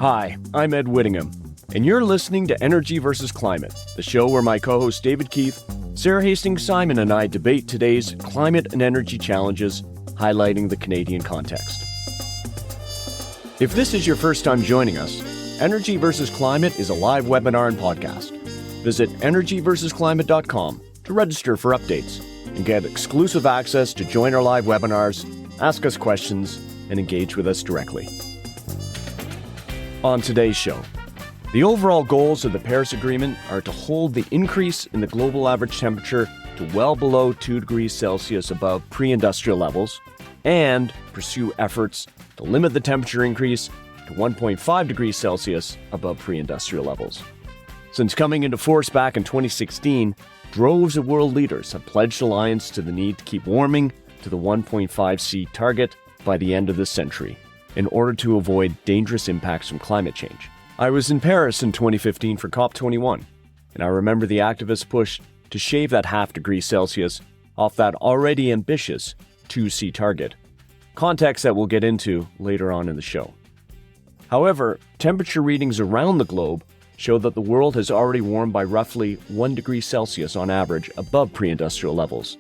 Hi, I'm Ed Whittingham, and you're listening to Energy versus Climate, the show where my co-host David Keith, Sarah Hastings-Simon, and I debate today's climate and energy challenges, highlighting the Canadian context. If this is your first time joining us, Energy versus Climate is a live webinar and podcast. Visit energyversusclimate.com to register for updates and get exclusive access to join our live webinars, ask us questions, and engage with us directly. On today's show, the overall goals of the Paris Agreement are to hold the increase in the global average temperature to well below 2 degrees Celsius above pre-industrial levels and pursue efforts to limit the temperature increase to 1.5 degrees Celsius above pre-industrial levels. Since coming into force back in 2016, droves of world leaders have pledged alliance to the need to keep warming to the 1.5°C target by the end of this century, in order to avoid dangerous impacts from climate change. I was in Paris in 2015 for COP21, and I remember the activists' push to shave that 0.5 degrees Celsius off that already ambitious 2°C target, context that we'll get into later on in the show. However, temperature readings around the globe show that the world has already warmed by roughly 1 degree Celsius on average above pre-industrial levels,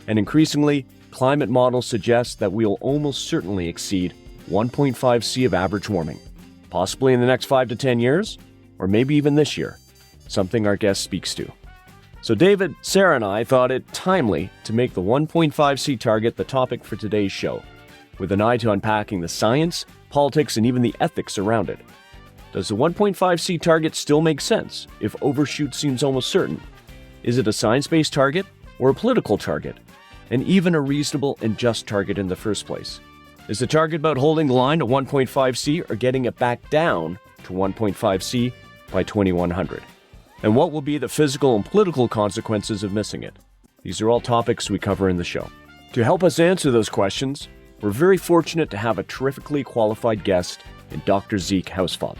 and increasingly, climate models suggest that we will almost certainly exceed 1.5°C of average warming, possibly in the next 5 to 10 years, or maybe even this year, something our guest speaks to. So David, Sarah, and I thought it timely to make the 1.5°C target the topic for today's show, with an eye to unpacking the science, politics, and even the ethics around it. Does the 1.5°C target still make sense if overshoot seems almost certain? Is it a science-based target or a political target, and even a reasonable and just target in the first place? Is the target about holding the line to 1.5°C or getting it back down to 1.5°C by 2100? And what will be the physical and political consequences of missing it? These are all topics we cover in the show. To help us answer those questions, we're very fortunate to have a terrifically qualified guest in Dr. Zeke Hausfather.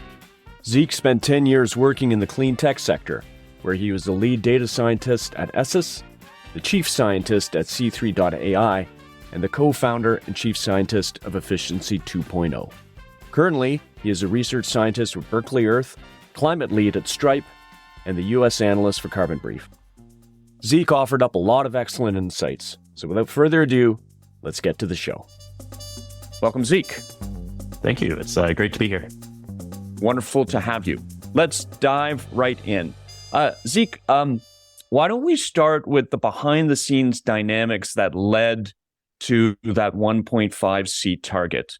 Zeke spent 10 years working in the clean tech sector, where he was the lead data scientist at Essos, the chief scientist at C3.ai, and the co-founder and chief scientist of Efficiency 2.0. Currently, he is a research scientist with Berkeley Earth, climate lead at Stripe, and the U.S. analyst for Carbon Brief. Zeke offered up a lot of excellent insights, so without further ado, let's get to the show. Welcome, Zeke. Thank you. It's great to be here. Wonderful to have you. Let's dive right in. Zeke, why don't we start with the behind-the-scenes dynamics that led to that 1.5°C target?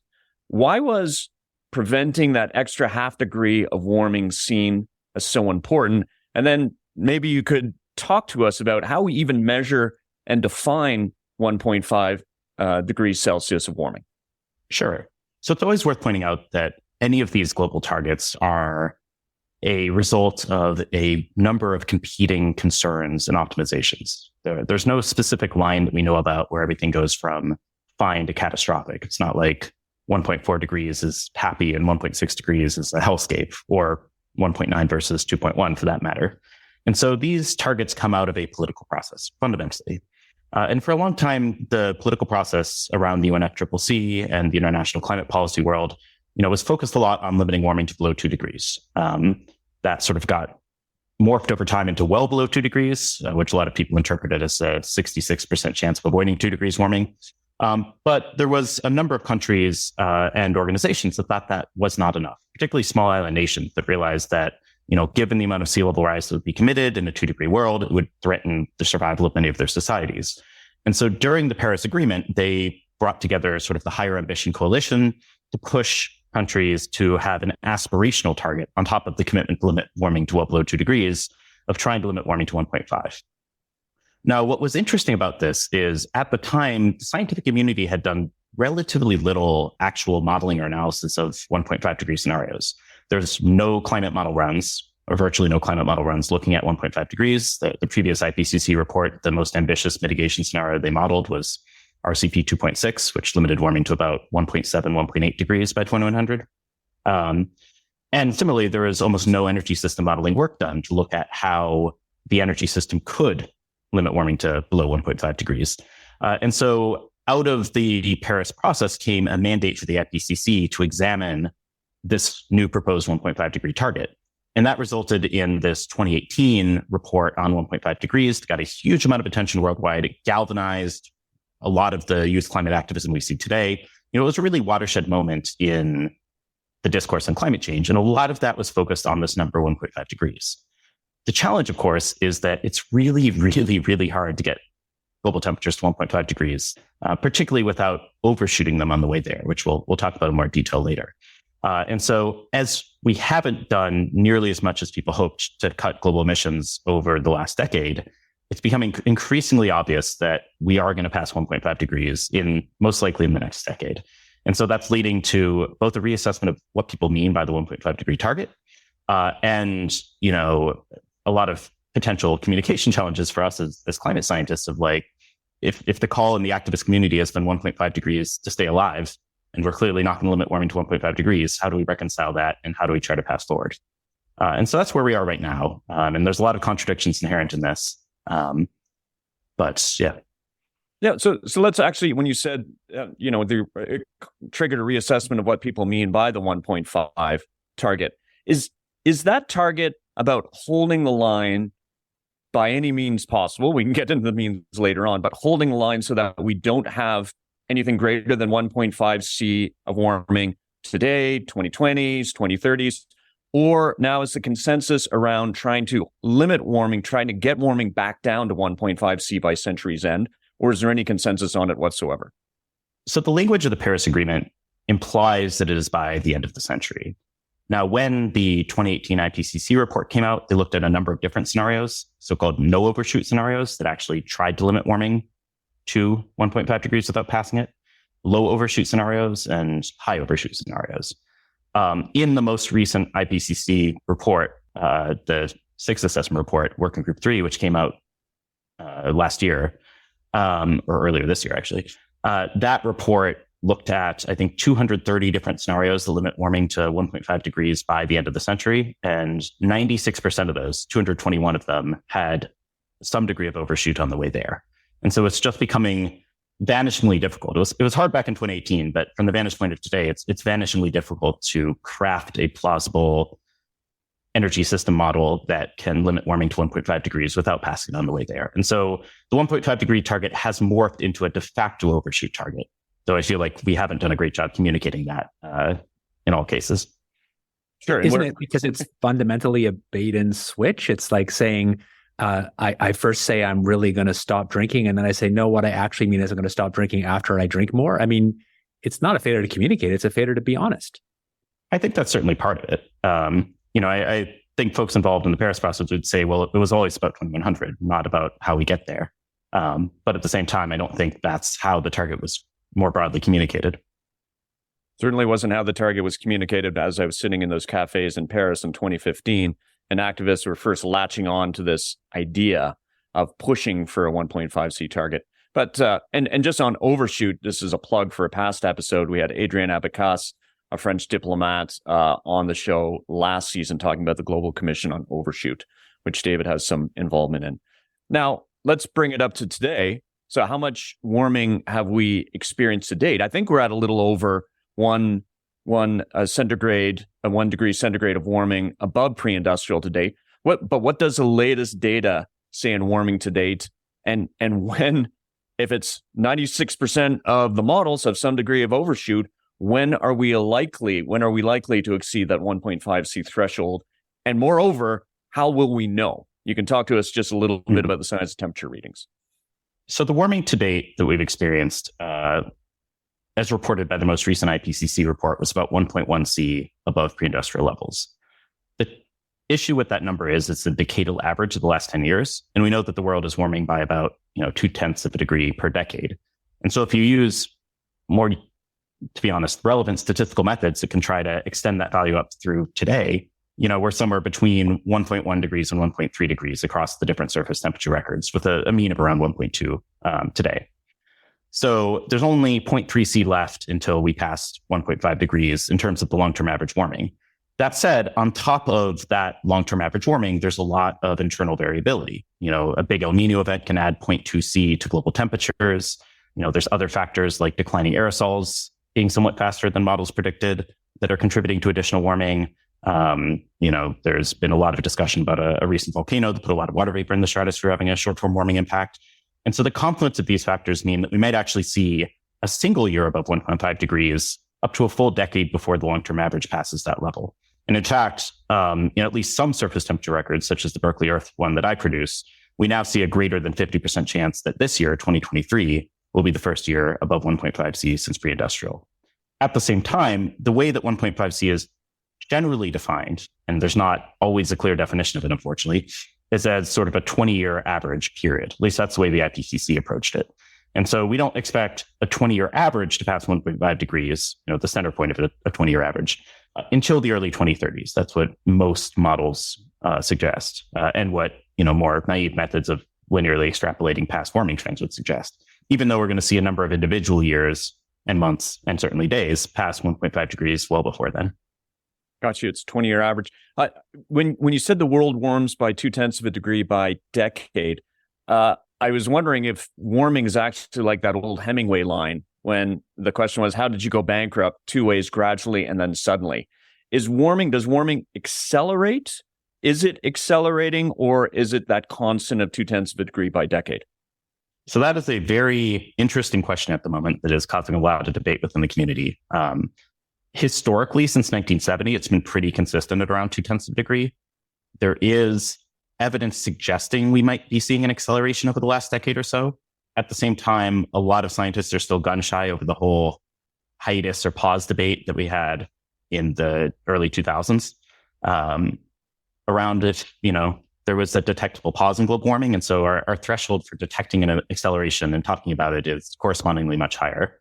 Why was preventing that extra 0.5 degree of warming seen as so important? And then maybe you could talk to us about how we even measure and define 1.5 degrees Celsius of warming. Sure. So it's always worth pointing out that any of these global targets are a result of a number of competing concerns and optimizations. There's no specific line that we know about where everything goes from fine to catastrophic. It's not like 1.4 degrees is happy and 1.6 degrees is a hellscape, or 1.9 versus 2.1 for that matter. And so these targets come out of a political process, fundamentally. And for a long time, the political process around the UNFCCC and the international climate policy world, was focused a lot on limiting warming to below 2 degrees. That sort of got morphed over time into well below 2 degrees, which a lot of people interpreted as a 66% chance of avoiding 2 degrees warming. But there was a number of countries and organizations that thought that was not enough, particularly small island nations that realized that, given the amount of sea level rise that would be committed in a 2 degree world, it would threaten the survival of many of their societies. And so during the Paris Agreement, they brought together sort of the higher ambition coalition to push countries to have an aspirational target on top of the commitment to limit warming to well below 2 degrees of trying to limit warming to 1.5. Now, what was interesting about this is at the time, the scientific community had done relatively little actual modeling or analysis of 1.5 degree scenarios. There's no climate model runs, or virtually no climate model runs looking at 1.5 degrees. The previous IPCC report, the most ambitious mitigation scenario they modeled was RCP 2.6, which limited warming to about 1.7, 1.8 degrees by 2100. And similarly, there is almost no energy system modeling work done to look at how the energy system could limit warming to below 1.5 degrees. And so out of the Paris process came a mandate for the IPCC to examine this new proposed 1.5 degree target. And that resulted in this 2018 report on 1.5 degrees that got a huge amount of attention worldwide. It galvanized a lot of the youth climate activism we see today. It was a really watershed moment in the discourse on climate change. And a lot of that was focused on this number 1.5 degrees. The challenge, of course, is that it's really, really, really hard to get global temperatures to 1.5 degrees, particularly without overshooting them on the way there, which we'll talk about in more detail later. And so as we haven't done nearly as much as people hoped to cut global emissions over the last decade, it's becoming increasingly obvious that we are going to pass 1.5 degrees most likely in the next decade. And so that's leading to both a reassessment of what people mean by the 1.5 degree target, and, a lot of potential communication challenges for us as climate scientists of like, if the call in the activist community has been 1.5 degrees to stay alive, and we're clearly not going to limit warming to 1.5 degrees, how do we reconcile that? And how do we try to pass forward? And so that's where we are right now. And there's a lot of contradictions inherent in this. But yeah. Yeah. So let's actually, when you said, it triggered a reassessment of what people mean by the 1.5 target, is that target about holding the line by any means possible? We can get into the means later on, but holding the line so that we don't have anything greater than 1.5 C of warming today, 2020s, 2030s, or now is the consensus around trying to limit warming, trying to get warming back down to 1.5 C by century's end, or is there any consensus on it whatsoever? So the language of the Paris Agreement implies that it is by the end of the century. Now, when the 2018 IPCC report came out, they looked at a number of different scenarios, so-called no overshoot scenarios that actually tried to limit warming to 1.5 degrees without passing it, low overshoot scenarios, and high overshoot scenarios. In the most recent IPCC report, the sixth assessment report, Working Group 3, which came out last year, or earlier this year, actually, that report looked at, I think, 230 different scenarios that limit warming to 1.5 degrees by the end of the century. And 96% of those, 221 of them, had some degree of overshoot on the way there. And so it's just becoming vanishingly difficult. It was hard back in 2018, but from the vantage point of today, it's vanishingly difficult to craft a plausible energy system model that can limit warming to 1.5 degrees without passing it on the way there. And so the 1.5 degree target has morphed into a de facto overshoot target, though I feel like we haven't done a great job communicating that in all cases. Sure. Isn't it because it's fundamentally a bait and switch? It's like saying, I first say I'm really going to stop drinking, and then I say, no, what I actually mean is I'm going to stop drinking after I drink more. I mean, it's not a failure to communicate. It's a failure to be honest. I think that's certainly part of it. I think folks involved in the Paris process would say, well, it was always about 2100, not about how we get there. But at the same time, I don't think that's how the target was more broadly communicated. Certainly wasn't how the target was communicated as I was sitting in those cafes in Paris in 2015, and activists were first latching on to this idea of pushing for a 1.5 C target. But, and just on overshoot, this is a plug for a past episode. We had Adrien Abécassis, a French diplomat, on the show last season talking about the Global Commission on Overshoot, which David has some involvement in. Now, let's bring it up to today. So how much warming have we experienced to date? I think we're at a little over 1 degree centigrade of warming above pre-industrial to date. But what does the latest data say in warming to date? And when, if it's 96% of the models have some degree of overshoot, when are we likely to exceed that 1.5 C threshold? And moreover, how will we know? You can talk to us just a little bit about the science of temperature readings. So the warming to date that we've experienced, as reported by the most recent IPCC report, was about 1.1 C above pre-industrial levels. The issue with that number is it's a decadal average of the last 10 years. And we know that the world is warming by about 0.2 of a degree per decade. And so if you use more, to be honest, relevant statistical methods that can try to extend that value up through today, we're somewhere between 1.1 degrees and 1.3 degrees across the different surface temperature records, with a mean of around 1.2 today. So there's only 0.3 C left until we pass 1.5 degrees in terms of the long-term average warming. That said, on top of that long-term average warming, there's a lot of internal variability. A big El Niño event can add 0.2 C to global temperatures. There's other factors like declining aerosols being somewhat faster than models predicted. that are contributing to additional warming. There's been a lot of discussion about a recent volcano that put a lot of water vapor in the stratosphere having a short-term warming impact. And so the confluence of these factors mean that we might actually see a single year above 1.5 degrees up to a full decade before the long-term average passes that level. And in fact, at least some surface temperature records, such as the Berkeley Earth one that I produce, we now see a greater than 50% chance that this year, 2023, will be the first year above 1.5 C since pre-industrial. At the same time, the way that 1.5 C is generally defined, and there's not always a clear definition of it, unfortunately, is as sort of a 20-year average period. At least that's the way the IPCC approached it. And so we don't expect a 20-year average to pass 1.5 degrees, the center point of it, a 20-year average, until the early 2030s. That's what most models suggest, and what more naive methods of linearly extrapolating past warming trends would suggest. Even though we're going to see a number of individual years and months and certainly days past 1.5 degrees well before then. Got you. It's 20-year average. When you said the world warms by 0.2 of a degree by decade, I was wondering if warming is actually like that old Hemingway line when the question was, how did you go bankrupt? 2 ways, gradually and then suddenly. Does warming accelerate? Is it accelerating, or is it that constant of 0.2 of a degree by decade? So that is a very interesting question at the moment that is causing a lot of debate within the community. Historically, since 1970, it's been pretty consistent at around 0.2 of a degree. There is evidence suggesting we might be seeing an acceleration over the last decade or so. At the same time, a lot of scientists are still gun shy over the whole hiatus or pause debate that we had in the early 2000s around if, there was a detectable pause in global warming. And so our threshold for detecting an acceleration and talking about it is correspondingly much higher.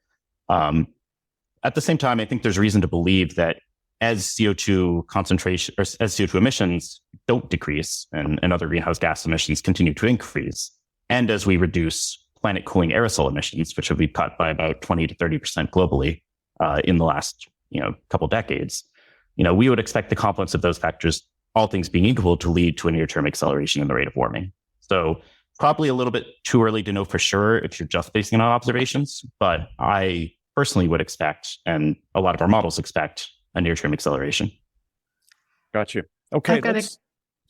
At the same time, I think there's reason to believe that as CO2 concentration or as CO2 emissions don't decrease and other greenhouse gas emissions continue to increase, and as we reduce planet cooling aerosol emissions, which have been cut by about 20 to 30% globally in the last couple decades, we would expect the confluence of those factors, all things being equal, to lead to a near-term acceleration in the rate of warming. So probably a little bit too early to know for sure if you're just basing it on observations, but I personally would expect, and a lot of our models expect, a near-term acceleration. Got you. Okay.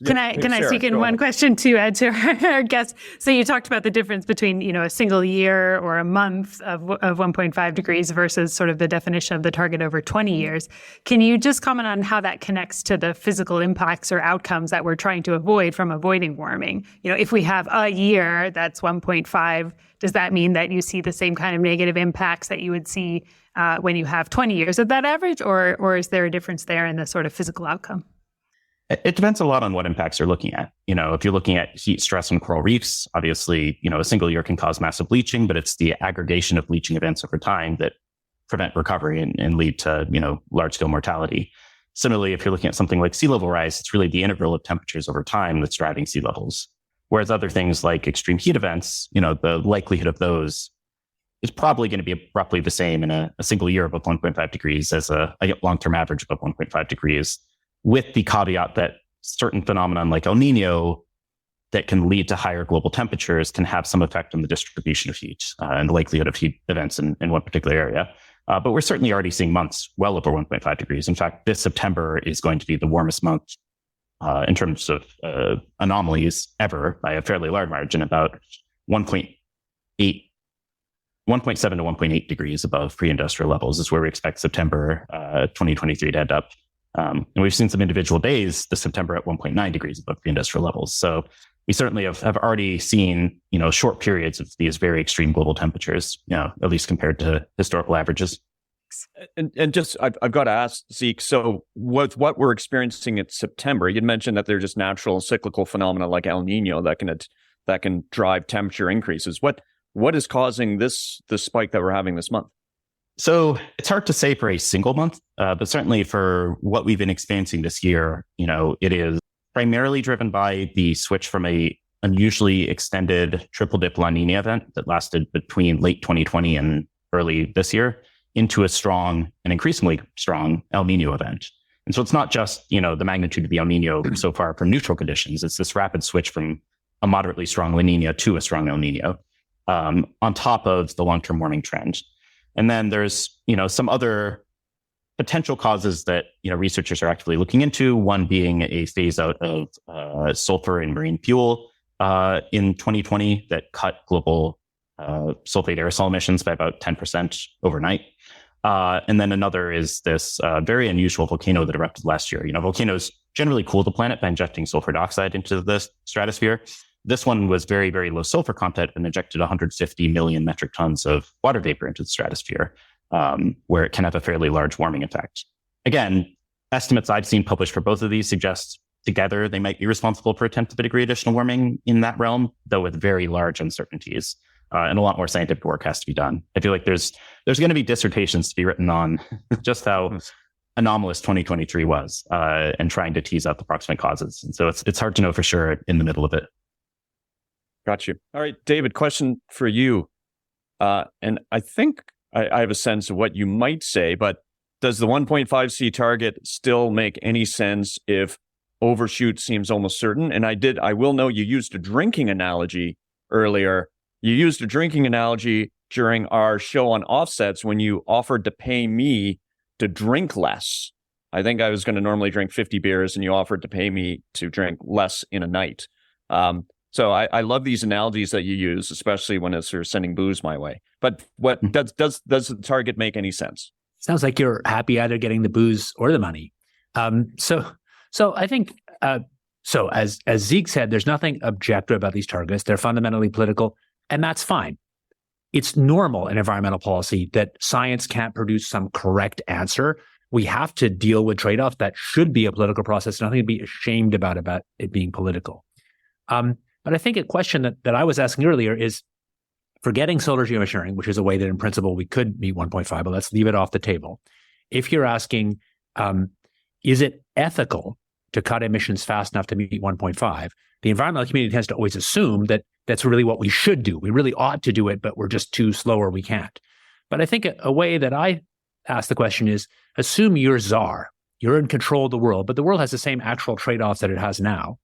Can I sneak in one question to add to our guest? So you talked about the difference between, a single year or a month of 1.5 degrees versus sort of the definition of the target over 20 years. Can you just comment on how that connects to the physical impacts or outcomes that we're trying to avoid from avoiding warming? If we have a year that's 1.5, does that mean that you see the same kind of negative impacts that you would see when you have 20 years of that average, or is there a difference there in the sort of physical outcome? It depends a lot on what impacts you're looking at. If you're looking at heat stress on coral reefs, obviously, a single year can cause massive bleaching, but it's the aggregation of bleaching events over time that prevent recovery and lead to, large scale mortality. Similarly, if you're looking at something like sea level rise, it's really the interval of temperatures over time that's driving sea levels. Whereas other things like extreme heat events, the likelihood of those is probably going to be roughly the same in a single year above 1.5 degrees as a long-term average above 1.5 degrees. With the caveat that certain phenomenon like El Nino that can lead to higher global temperatures can have some effect on the distribution of heat and the likelihood of heat events in one particular area. But we're certainly already seeing months well over 1.5 degrees. In fact, this September is going to be the warmest month in terms of anomalies ever by a fairly large margin, about 1.7 to 1.8 degrees above pre-industrial levels is where we expect September 2023 to end up. And we've seen some individual days this September at 1.9 degrees above pre-industrial levels. So we certainly have already seen, short periods of these very extreme global temperatures, at least compared to historical averages. And just, I've got to ask, Zeke, so with what we're experiencing in September, you'd mentioned that they're just natural cyclical phenomena like El Nino that can drive temperature increases. What is causing the spike that we're having this month? So it's hard to say for a single month, but certainly for what we've been experiencing this year, it is primarily driven by the switch from a unusually extended triple dip La Nina event that lasted between late 2020 and early this year into a strong and increasingly strong El Nino event. And so it's not just, the magnitude of the El Nino so far from neutral conditions. It's this rapid switch from a moderately strong La Nina to a strong El Nino on top of the long-term warming trend. And then there's, some other potential causes that researchers are actively looking into. One being a phase out of sulfur in marine fuel in 2020 that cut global sulfate aerosol emissions by about 10% overnight. And then another is this very unusual volcano that erupted last year. Volcanoes generally cool the planet by injecting sulfur dioxide into the stratosphere. This one was very, very low sulfur content and injected 150 million metric tons of water vapor into the stratosphere, where it can have a fairly large warming effect. Again, estimates I've seen published for both of these suggest together they might be responsible for a tenth of a degree additional warming in that realm, though with very large uncertainties. And a lot more scientific work has to be done. I feel like there's going to be dissertations to be written on just how anomalous 2023 was, and trying to tease out the proximate causes. And so it's hard to know for sure in the middle of it. Got you. All right, David, question for you. And I think I have a sense of what you might say, but does the 1.5C target still make any sense if overshoot seems almost certain? And I will know you used a drinking analogy earlier. You used a drinking analogy during our show on offsets when you offered to pay me to drink less. I think I was going to normally drink 50 beers and you offered to pay me to drink less in a night. So I love these analogies that you use, especially when it's sort of sending booze my way. But what does the target make any sense? Sounds like you're happy either getting the booze or the money. So I think, so as Zeke said, there's nothing objective about these targets. They're fundamentally political. And that's fine. It's normal in environmental policy that science can't produce some correct answer. We have to deal with trade-offs. That should be a political process. Nothing to be ashamed about it being political. But I think a question that I was asking earlier is, forgetting solar geoengineering, which is a way that in principle we could meet 1.5, but let's leave it off the table. If you're asking, is it ethical to cut emissions fast enough to meet 1.5? The environmental community tends to always assume that that's really what we should do. We really ought to do it, but we're just too slow or we can't. But I think a way that I ask the question is, assume you're czar. You're in control of the world, but the world has the same actual trade-offs that it has now.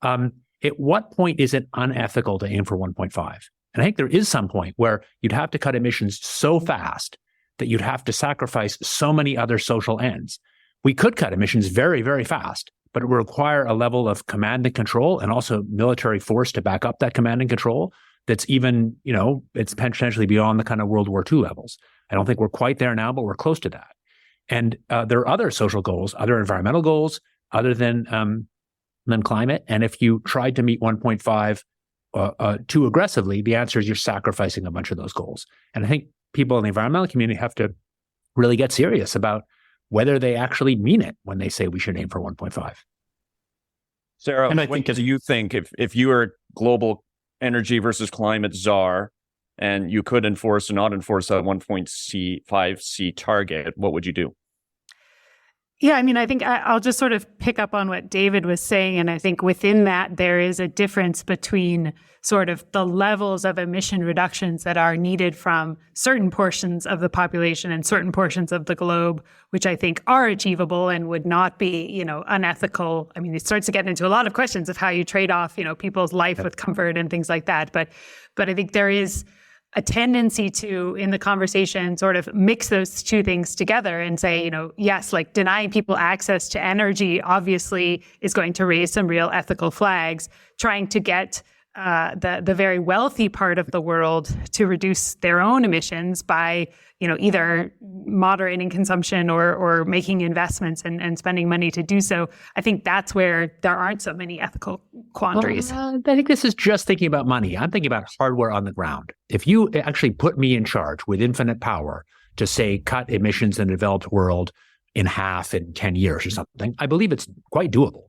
At what point is it unethical to aim for 1.5? And I think there is some point where you'd have to cut emissions so fast that you'd have to sacrifice so many other social ends. We could cut emissions very, very fast, but it would require a level of command and control and also military force to back up that command and control that's even, it's potentially beyond the kind of World War II levels. I don't think we're quite there now, but we're close to that. And there are other social goals, other environmental goals, other than climate. And if you tried to meet 1.5 too aggressively, the answer is you're sacrificing a bunch of those goals. And I think people in the environmental community have to really get serious about whether they actually mean it when they say we should aim for 1.5. Sarah, and do you think if you were global energy versus climate czar and you could enforce or not enforce that 1.5C target, what would you do? Yeah, I mean, I think I'll just sort of pick up on what David was saying. And I think within that, there is a difference between sort of the levels of emission reductions that are needed from certain portions of the population and certain portions of the globe, which I think are achievable and would not be, unethical. I mean, it starts to get into a lot of questions of how you trade off, people's life with comfort and things like that. But I think there is a tendency to, in the conversation, sort of mix those two things together and say, yes, like denying people access to energy obviously is going to raise some real ethical flags. Trying to get the very wealthy part of the world to reduce their own emissions by, either moderating consumption or making investments and spending money to do so. I think that's where there aren't so many ethical quandaries. I think this is just thinking about money. I'm thinking about hardware on the ground. If you actually put me in charge with infinite power to say cut emissions in the developed world in half in 10 years or something, I believe it's quite doable.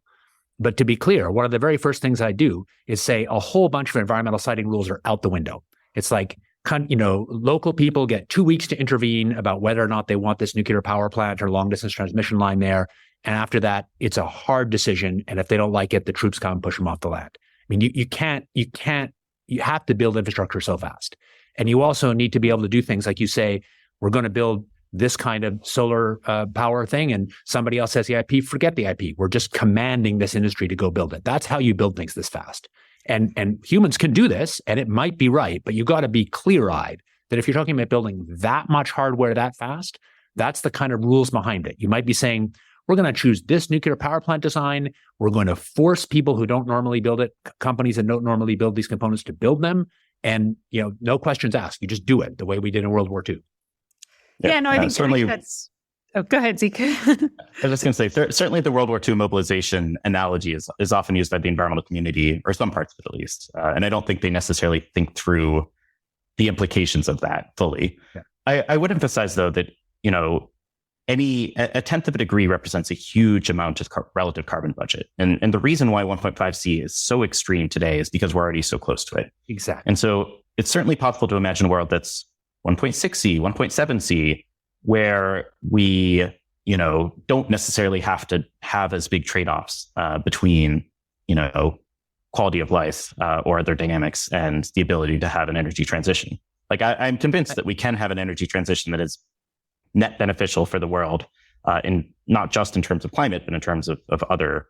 But to be clear, one of the very first things I do is say a whole bunch of environmental siting rules are out the window. It's like, local people get 2 weeks to intervene about whether or not they want this nuclear power plant or long distance transmission line there. And after that, it's a hard decision. And if they don't like it, the troops come and push them off the land. I mean, you have to build infrastructure so fast. And you also need to be able to do things like you say, we're going to build this kind of solar power thing, and somebody else says the IP, forget the IP. We're just commanding this industry to go build it. That's how you build things this fast. And humans can do this, and it might be right, but you got to be clear-eyed that if you're talking about building that much hardware that fast, That's the kind of rules behind it. You might be saying, we're going to choose this nuclear power plant design. We're going to force people who don't normally build it, companies that don't normally build these components, to build them. And, no questions asked. You just do it the way we did in World War II. Yeah, no, I think certainly that's... Oh, go ahead, Zeke. I was just going to say, certainly the World War II mobilization analogy is often used by the environmental community, or some parts of it at least. And I don't think they necessarily think through the implications of that fully. Yeah. I would emphasize, though, that, a tenth of a degree represents a huge amount of relative carbon budget. And the reason why 1.5C is so extreme today is because we're already so close to it. Exactly. And so it's certainly possible to imagine a world that's 1.6C, 1.7C, where we, don't necessarily have to have as big trade-offs between, quality of life or other dynamics and the ability to have an energy transition. Like I'm convinced that we can have an energy transition that is net beneficial for the world, in not just in terms of climate, but in terms of other,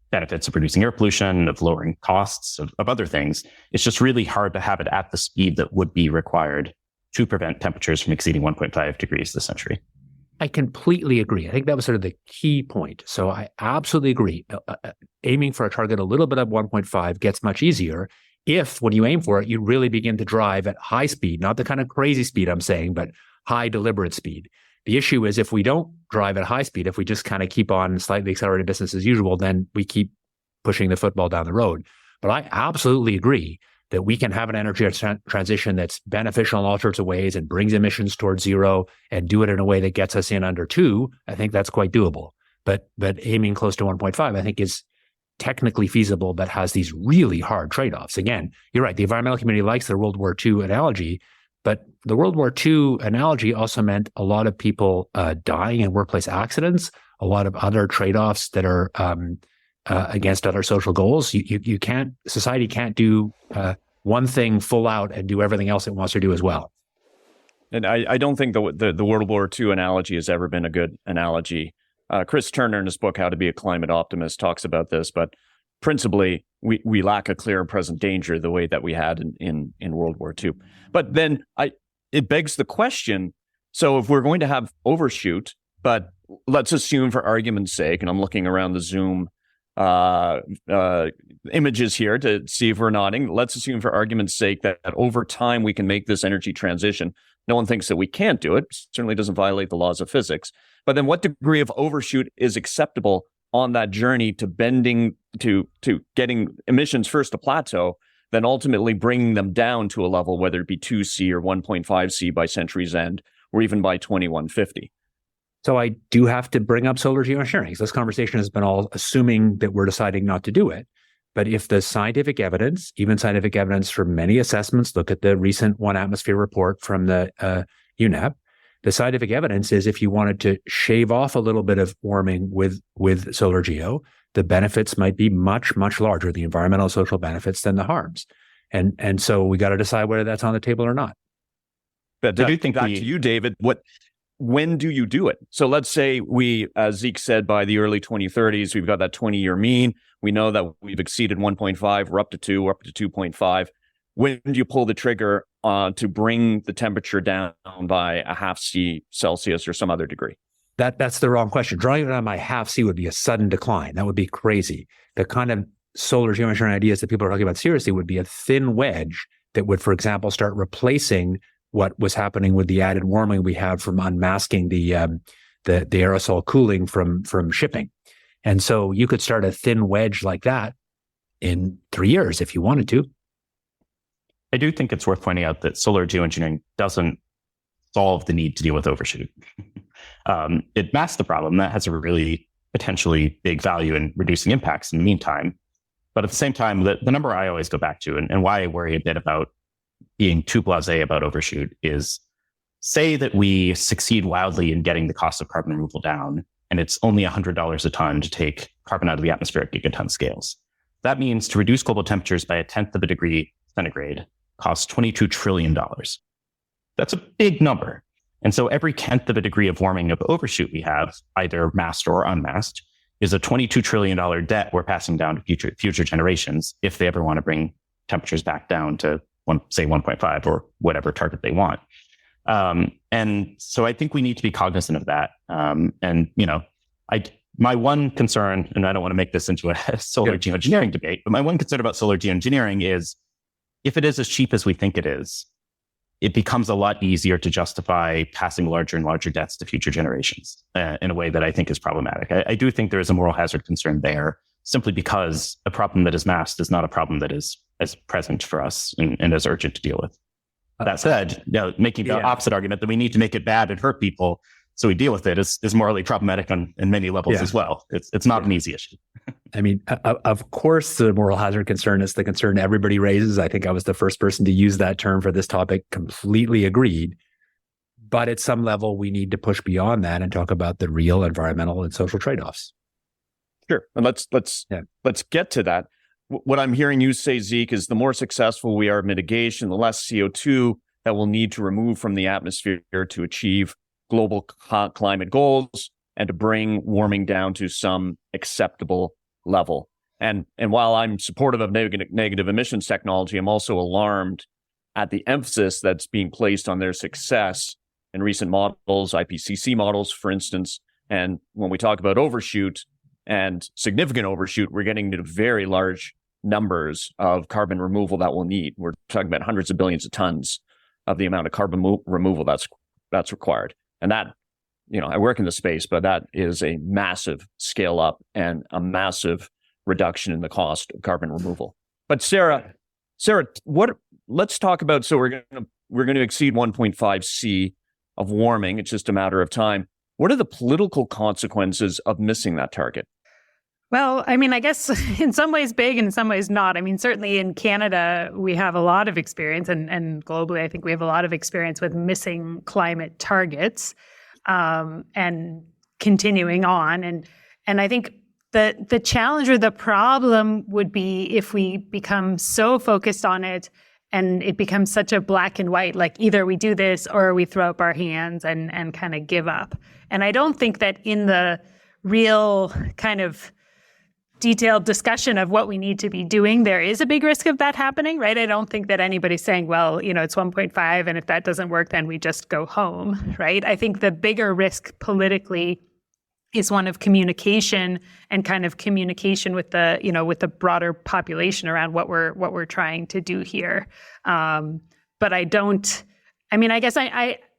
benefits of reducing air pollution, of lowering costs, of other things. It's just really hard to have it at the speed that would be required to prevent temperatures from exceeding 1.5 degrees this century. I completely agree. I think that was sort of the key point. So I absolutely agree. Aiming for a target a little bit of 1.5 gets much easier if, when you aim for it, you really begin to drive at high speed, not the kind of crazy speed I'm saying, but high deliberate speed. The issue is if we don't drive at high speed, if we just kind of keep on slightly accelerated business as usual, then we keep pushing the football down the road. But I absolutely agree that we can have an energy transition that's beneficial in all sorts of ways and brings emissions towards zero and do it in a way that gets us in under 2. I think that's quite doable. But aiming close to 1.5, I think, is technically feasible, but has these really hard trade-offs. Again, you're right. The environmental community likes the World War II analogy, but the World War II analogy also meant a lot of people dying in workplace accidents, a lot of other trade-offs that are against other social goals. You can't, society can't do one thing full out and do everything else it wants to do as well. And I don't think the World War II analogy has ever been a good analogy. Chris Turner, in his book, How to Be a Climate Optimist, talks about this, but principally, we lack a clear and present danger the way that we had in World War II. But then it begs the question, so if we're going to have overshoot, but let's assume for argument's sake, and I'm looking around the Zoom images here to see if we're nodding. Let's assume for argument's sake that over time we can make this energy transition. No one thinks that we can't do it. Certainly doesn't violate the laws of physics. But then what degree of overshoot is acceptable on that journey to bending, to getting emissions first to plateau, then ultimately bringing them down to a level, whether it be 2C or 1.5C by century's end, or even by 2150? So I do have to bring up solar geoengineering. This conversation has been all assuming that we're deciding not to do it. But if the scientific evidence, even scientific evidence from many assessments, look at the recent 1 atmosphere report from the UNEP, the scientific evidence is if you wanted to shave off a little bit of warming with solar geo, the benefits might be much, much larger, the environmental social benefits, than the harms. And so we got to decide whether that's on the table or not. But I do think back to you, David, when do you do it? So let's say we, as Zeke said, by the early 2030s, we've got that 20-year mean. We know that we've exceeded 1.5, we're up to 2, we're up to 2.5. When do you pull the trigger to bring the temperature down by a half C Celsius or some other degree? That's the wrong question. Drawing it on by half C would be a sudden decline. That would be crazy. The kind of solar geoengineering ideas that people are talking about seriously would be a thin wedge that would, for example, start replacing what was happening with the added warming we have from unmasking the aerosol cooling from shipping. And so you could start a thin wedge like that in 3 years if you wanted to. I do think it's worth pointing out that solar geoengineering doesn't solve the need to deal with overshoot. It masks the problem. That has a really potentially big value in reducing impacts in the meantime. But at the same time, the number I always go back to and why I worry a bit about being too blasé about overshoot is, say that we succeed wildly in getting the cost of carbon removal down, and it's only $100 a ton to take carbon out of the atmosphere at gigaton scales. That means to reduce global temperatures by 1/10 of a degree centigrade costs $22 trillion. That's a big number. And so every 1/10 of a degree of warming of overshoot we have, either masked or unmasked, is a $22 trillion debt we're passing down to future generations if they ever want to bring temperatures back down to say 1.5 or whatever target they want. And so I think we need to be cognizant of that. And, my one concern, and I don't want to make this into a solar geoengineering debate, but my one concern about solar geoengineering is if it is as cheap as we think it is, it becomes a lot easier to justify passing larger and larger debts to future generations in a way that I think is problematic. I do think there is a moral hazard concern there, simply because a problem that is masked is not a problem that is as present for us and as urgent to deal with. That said, making the opposite argument that we need to make it bad and hurt people so we deal with it is morally problematic in many levels as well. It's not an easy issue. I mean, of course, the moral hazard concern is the concern everybody raises. I think I was the first person to use that term for this topic. Completely agreed. But at some level, we need to push beyond that and talk about the real environmental and social trade-offs. Sure. And let's get to that. What I'm hearing you say, Zeke, is the more successful we are at mitigation, the less CO2 that we'll need to remove from the atmosphere to achieve global climate goals and to bring warming down to some acceptable level. And while I'm supportive of negative emissions technology, I'm also alarmed at the emphasis that's being placed on their success in recent models, IPCC models, for instance. And when we talk about overshoot and significant overshoot, we're getting into very large numbers of carbon removal that we'll need. We're talking about hundreds of billions of tons of the amount of carbon removal that's required. And that, I work in the space, but that is a massive scale up and a massive reduction in the cost of carbon removal. But Sarah, let's talk about, so we're going to exceed 1.5 C of warming. It's just a matter of time. What are the political consequences of missing that target? Well, I mean, I guess in some ways big and in some ways not. I mean, certainly in Canada, we have a lot of experience, and globally, I think we have a lot of experience with missing climate targets and continuing on. And I think the challenge or the problem would be if we become so focused on it and it becomes such a black and white, like either we do this or we throw up our hands and kind of give up. And I don't think that in the real kind of detailed discussion of what we need to be doing, there is a big risk of that happening, right? I don't think that anybody's saying, well, it's 1.5, and if that doesn't work, then we just go home, right? I think the bigger risk politically is one of communication and kind of communication with the, with the broader population around what we're trying to do here. But I guess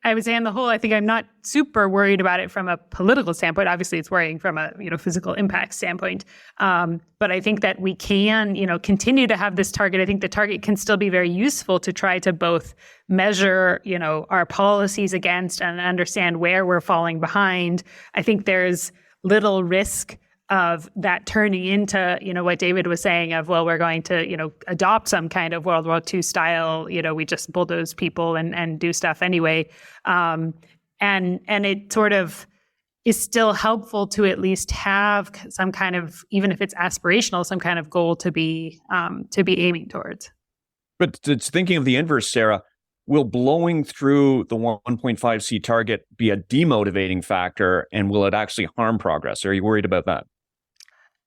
I would say on the whole, I think I'm not super worried about it from a political standpoint. Obviously, it's worrying from a physical impact standpoint. But I think that we can continue to have this target. I think the target can still be very useful to try to both measure our policies against and understand where we're falling behind. I think there's little risk of that turning into, what David was saying of, well, we're going to, adopt some kind of World War II style, we just bulldoze people and do stuff anyway. And it sort of is still helpful to at least have some kind of, even if it's aspirational, some kind of goal to be aiming towards. But it's thinking of the inverse, Sarah. Will blowing through the 1.5 C target be a demotivating factor, and will it actually harm progress? Are you worried about that?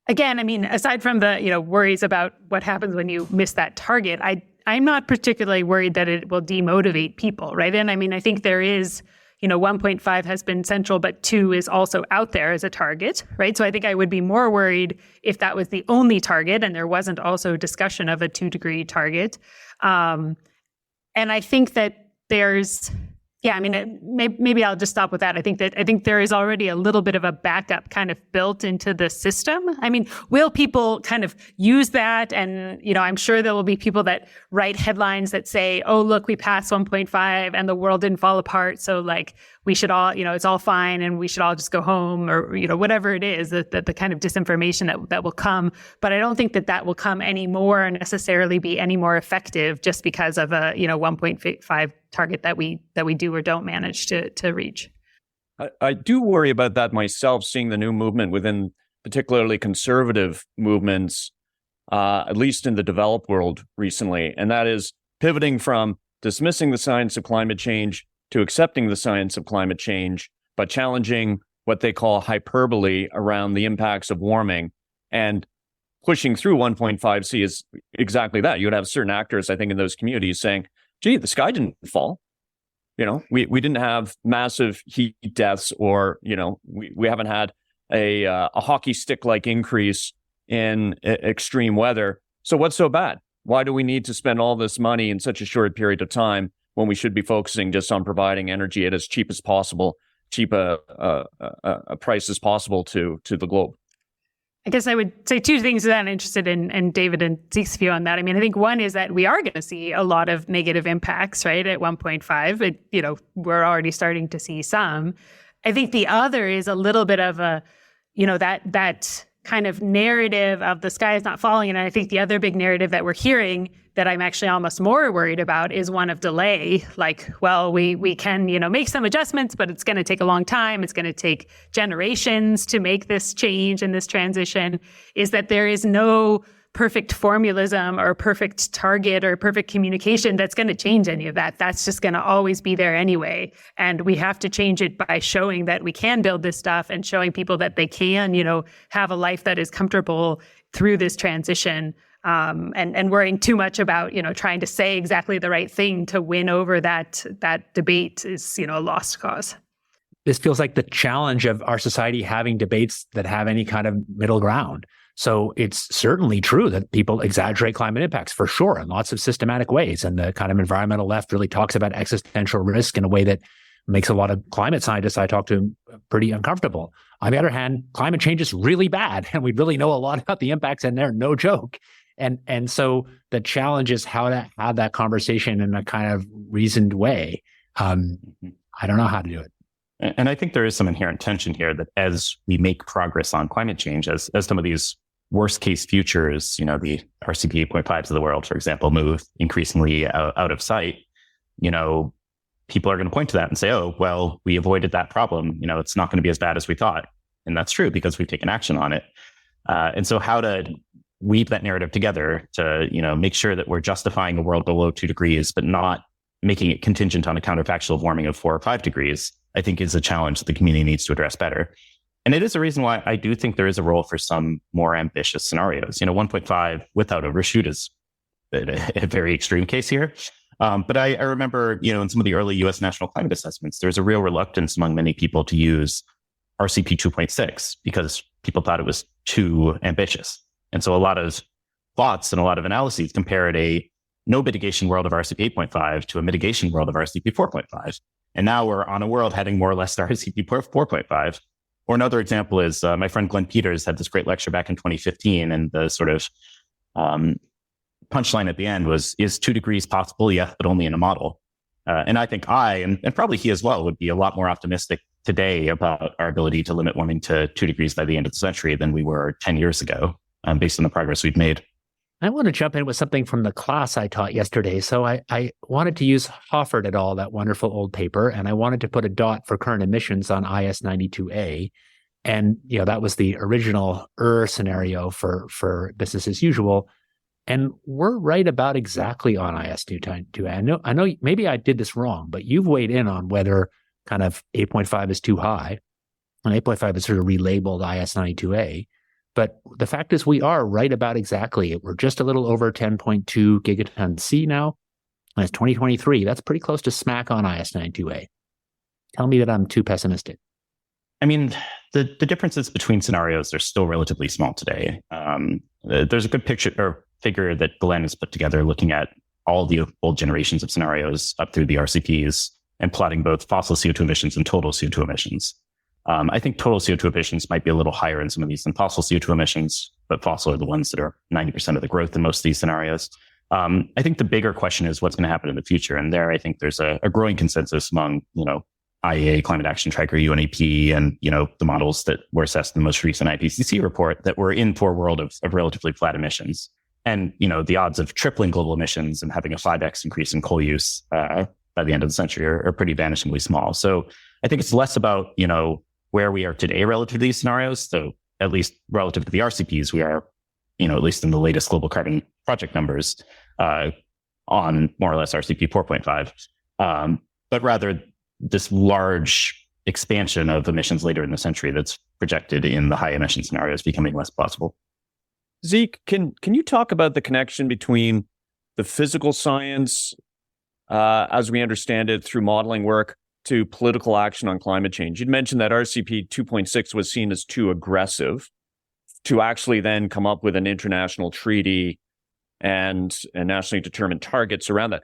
Again, I mean, aside from the worries about what happens when you miss that target, I'm not particularly worried that it will demotivate people, right? And I mean, I think there is, 1.5 has been central, but 2 is also out there as a target, right? So I think I would be more worried if that was the only target and there wasn't also discussion of a 2-degree target. And I think that there's, maybe I'll just stop with that. I think there is already a little bit of a backup kind of built into the system. I mean, will people kind of use that? And, I'm sure there will be people that write headlines that say, oh, look, we passed 1.5 and the world didn't fall apart. So like we should all, it's all fine and we should all just go home or, whatever it is, the kind of disinformation that will come. But I don't think that will come anymore and necessarily be any more effective just because of a, 1.5 target that we do or don't manage to reach. I do worry about that myself, seeing the new movement within particularly conservative movements, at least in the developed world recently. And that is pivoting from dismissing the science of climate change to accepting the science of climate change, but challenging what they call hyperbole around the impacts of warming. And pushing through 1.5 C is exactly that. You would have certain actors, I think, in those communities saying, gee, the sky didn't fall. we didn't have massive heat deaths, or we haven't had a hockey stick like increase in extreme weather. So what's so bad? Why do we need to spend all this money in such a short period of time when we should be focusing just on providing energy at as cheap as possible, cheap a price as possible to the globe? I guess I would say two things that I'm interested in, and David and Zeke's view on that. I mean, I think one is that we are going to see a lot of negative impacts, right, at 1.5. We're already starting to see some. I think the other is a little bit of a, that kind of narrative of the sky is not falling. And I think the other big narrative that we're hearing that I'm actually almost more worried about is one of delay. Like, well, we can, make some adjustments, but it's going to take a long time. It's going to take generations to make this change and this transition. Is that there is no perfect formulism or perfect target or perfect communication that's going to change any of that. That's just going to always be there anyway. And we have to change it by showing that we can build this stuff and showing people that they can, have a life that is comfortable through this transition. And worrying too much about, trying to say exactly the right thing to win over that debate is, a lost cause. This feels like the challenge of our society having debates that have any kind of middle ground. So it's certainly true that people exaggerate climate impacts, for sure, in lots of systematic ways. And the kind of environmental left really talks about existential risk in a way that makes a lot of climate scientists I talk to pretty uncomfortable. On the other hand, climate change is really bad, and we really know a lot about the impacts, and they're no joke. And so the challenge is how to have that conversation in a kind of reasoned way. I don't know how to do it. And I think there is some inherent tension here that as we make progress on climate change, as some of these worst case futures, the RCP 8.5s of the world, for example, move increasingly out of sight, people are going to point to that and say, oh, well, we avoided that problem. It's not going to be as bad as we thought. And that's true because we've taken action on it. And so how to weave that narrative together to, make sure that we're justifying a world below 2 degrees, but not making it contingent on a counterfactual warming of 4 or 5 degrees, I think is a challenge that the community needs to address better. And it is a reason why I do think there is a role for some more ambitious scenarios. 1.5 without overshoot is a very extreme case here. But I remember, in some of the early U.S. national climate assessments, there's a real reluctance among many people to use RCP 2.6 because people thought it was too ambitious. And so a lot of thoughts and a lot of analyses compared a no mitigation world of RCP 8.5 to a mitigation world of RCP 4.5. And now we're on a world heading more or less to RCP 4.5. Or another example is my friend Glenn Peters had this great lecture back in 2015, and the sort of punchline at the end was, is 2 degrees possible? Yes, but only in a model. And I think and probably he as well, would be a lot more optimistic today about our ability to limit warming to 2 degrees by the end of the century than we were 10 years ago, based on the progress we've made. I want to jump in with something from the class I taught yesterday. So I wanted to use Hoffert et al., that wonderful old paper, and I wanted to put a dot for current emissions on IS 92A. And, that was the original scenario for business as usual. And we're right about exactly on IS 92A. I know maybe I did this wrong, but you've weighed in on whether kind of 8.5 is too high. And 8.5 is sort of relabeled IS 92A. But the fact is we are right about exactly. We're just a little over 10.2 gigaton C now. And it's 2023. That's pretty close to smack on IS 92A. Tell me that I'm too pessimistic. I mean, the differences between scenarios are still relatively small today. There's a good figure that Glenn has put together looking at all the old generations of scenarios up through the RCPs and plotting both fossil CO2 emissions and total CO2 emissions. I think total CO2 emissions might be a little higher in some of these than fossil CO2 emissions, but fossil are the ones that are 90% of the growth in most of these scenarios. I think the bigger question is what's going to happen in the future. And there, I think there's a growing consensus among, IEA, Climate Action Tracker, UNEP, and, the models that were assessed in the most recent IPCC report that we're in for a world of relatively flat emissions. And, the odds of tripling global emissions and having a 5x increase in coal use by the end of the century are pretty vanishingly small. So I think it's less about, where we are today relative to these scenarios. So at least relative to the RCPs, we are, at least in the latest global carbon project numbers, on more or less RCP 4.5. But rather this large expansion of emissions later in the century that's projected in the high emission scenarios becoming less possible. Zeke, can you talk about the connection between the physical science as we understand it, through modeling work to political action on climate change. You'd mentioned that RCP 2.6 was seen as too aggressive to actually then come up with an international treaty and nationally determined targets around that.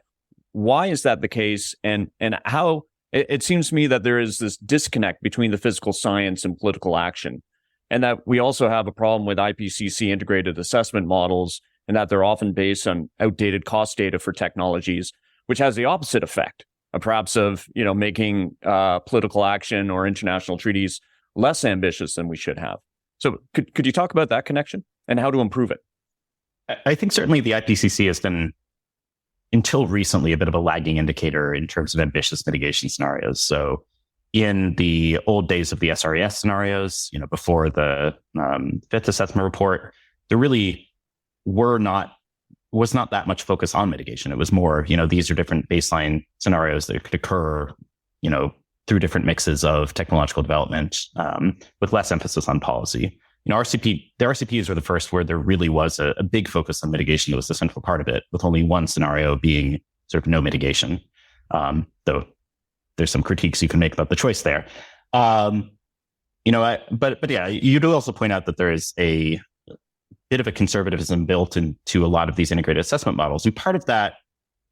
Why is that the case? And how it seems to me that there is this disconnect between the physical science and political action, and that we also have a problem with IPCC integrated assessment models, and that they're often based on outdated cost data for technologies, which has the opposite effect, perhaps of making political action or international treaties less ambitious than we should have. So could you talk about that connection and how to improve it? I think certainly the IPCC has been, until recently, a bit of a lagging indicator in terms of ambitious mitigation scenarios. So in the old days of the SRES scenarios, before the fifth assessment report, there really was not that much focus on mitigation. It was more, these are different baseline scenarios that could occur, through different mixes of technological development, with less emphasis on policy. The RCPs were the first where there really was a big focus on mitigation that was the central part of it, with only one scenario being sort of no mitigation. Though there's some critiques you can make about the choice there. But yeah, you do also point out that there is a bit of a conservatism built into a lot of these integrated assessment models. And part of that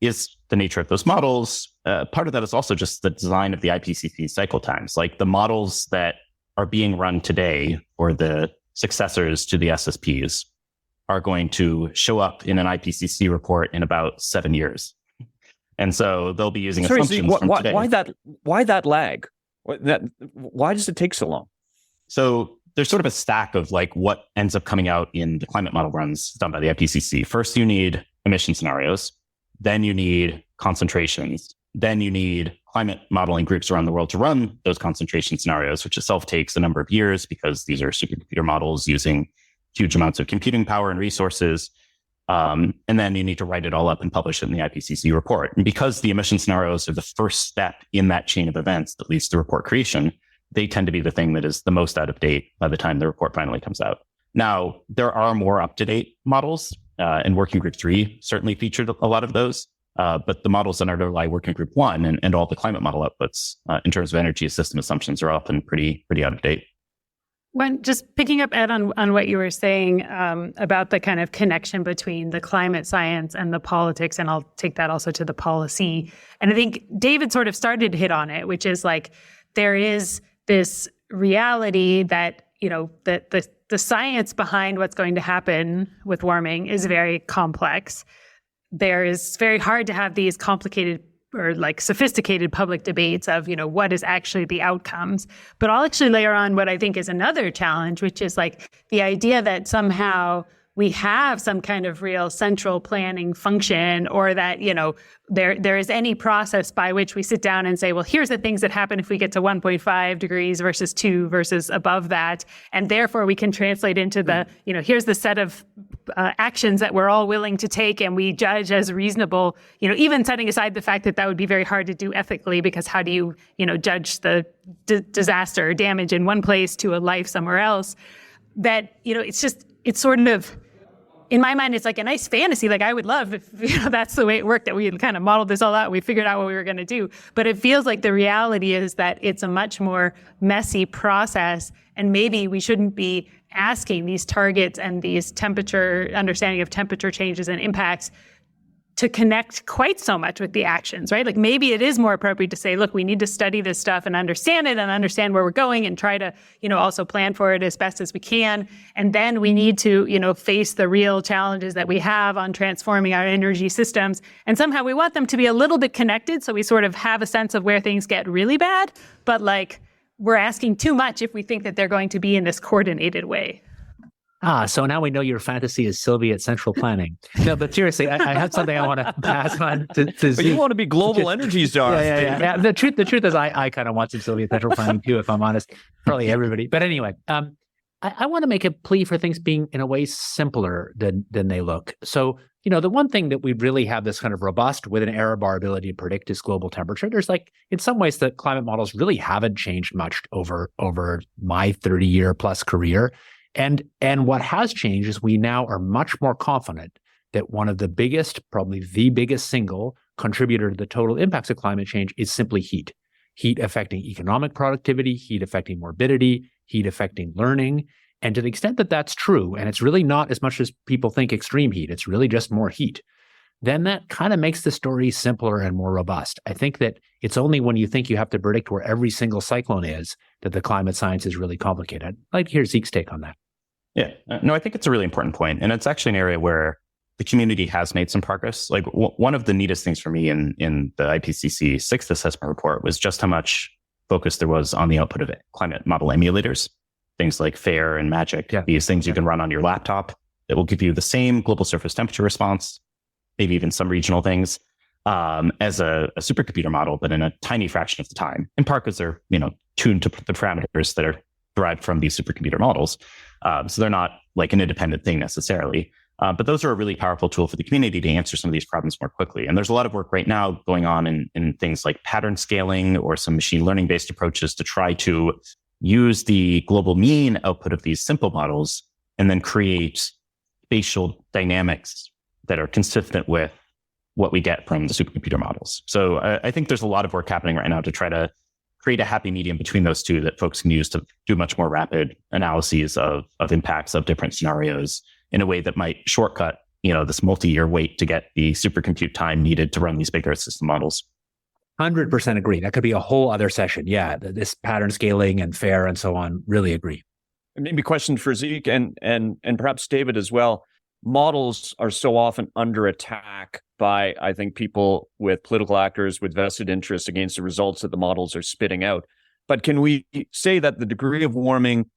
is the nature of those models. Part of that is also just the design of the IPCC cycle times. Like the models that are being run today, or the successors to the SSPs, are going to show up in an IPCC report in about 7 years. And so they'll be using assumptions from today. Why that lag? Why does it take so long? So there's sort of a stack of like what ends up coming out in the climate model runs done by the IPCC. First, you need emission scenarios. Then you need concentrations. Then you need climate modeling groups around the world to run those concentration scenarios, which itself takes a number of years because these are supercomputer models using huge amounts of computing power and resources. And then you need to write it all up and publish it in the IPCC report. And because the emission scenarios are the first step in that chain of events that leads to report creation, they tend to be the thing that is the most out of date by the time the report finally comes out. Now, there are more up-to-date models, and Working Group 3 certainly featured a lot of those. But the models that underlie Working Group 1 and all the climate model outputs in terms of energy system assumptions are often pretty out of date. When just picking up, Ed, on what you were saying about the kind of connection between the climate science and the politics, and I'll take that also to the policy. And I think David sort of started to hit on it, which is like there is this reality that, that the science behind what's going to happen with warming is very complex. There is very hard to have these complicated or like sophisticated public debates of, what is actually the outcomes. But I'll actually layer on what I think is another challenge, which is like the idea that somehow we have some kind of real central planning function, or that, there is any process by which we sit down and say, well, here's the things that happen if we get to 1.5 degrees versus 2 versus above that. And therefore we can translate into the, here's the set of actions that we're all willing to take and we judge as reasonable, even setting aside the fact that would be very hard to do ethically, because how do you, judge the disaster or damage in one place to a life somewhere else? That, it's sort of, in my mind, it's like a nice fantasy. Like I would love if that's the way it worked, that we had kind of modeled this all out. We figured out what we were going to do. But it feels like the reality is that it's a much more messy process. And maybe we shouldn't be asking these targets and these understanding of temperature changes and impacts to connect quite so much with the actions, right? Like maybe it is more appropriate to say, look, we need to study this stuff and understand it and understand where we're going and try to, also plan for it as best as we can. And then we need to, face the real challenges that we have on transforming our energy systems. And somehow we want them to be a little bit connected, so we sort of have a sense of where things get really bad, but like we're asking too much if we think that they're going to be in this coordinated way. So now we know your fantasy is Sylvia at central planning. No, but seriously, I have something I want to pass on to Zeke. But you want to be global energy stars. Yeah. The truth is I kind of want some Sylvia at central planning too, if I'm honest. Probably everybody. But anyway, I want to make a plea for things being in a way simpler than they look. So, the one thing that we really have this kind of robust with an error bar ability to predict is global temperature. There's in some ways, the climate models really haven't changed much over my 30-year plus career. And what has changed is we now are much more confident that one of the biggest, probably the biggest single contributor to the total impacts of climate change is simply heat. Heat affecting economic productivity, heat affecting morbidity, heat affecting learning. And to the extent that that's true, and it's really not as much as people think extreme heat, it's really just more heat, then that kind of makes the story simpler and more robust. I think that it's only when you think you have to predict where every single cyclone is that the climate science is really complicated. I'd like to hear Zeke's take on that. Yeah, no, I think it's a really important point. And it's actually an area where the community has made some progress. Like one of the neatest things for me in the IPCC 6th assessment report was just how much focus there was on the output of climate model emulators, things like FAIR and MAGIC, these things you can run on your laptop that will give you the same global surface temperature response, maybe even some regional things, as a supercomputer model, but in a tiny fraction of the time, in part because they're tuned to the parameters that are derived from these supercomputer models. So they're not like an independent thing necessarily. But those are a really powerful tool for the community to answer some of these problems more quickly. And there's a lot of work right now going on in things like pattern scaling or some machine learning based approaches to try to use the global mean output of these simple models and then create spatial dynamics that are consistent with what we get from the supercomputer models. So I think there's a lot of work happening right now to try to create a happy medium between those two that folks can use to do much more rapid analyses of impacts of different scenarios in a way that might shortcut, this multi-year wait to get the supercompute time needed to run these big Earth system models. 100% agree. That could be a whole other session. Yeah, this pattern scaling and FAIR and so on, really agree. Maybe a question for Zeke and perhaps David as well. Models are so often under attack by, I think, people with political actors with vested interest against the results that the models are spitting out. But can we say that the degree of warming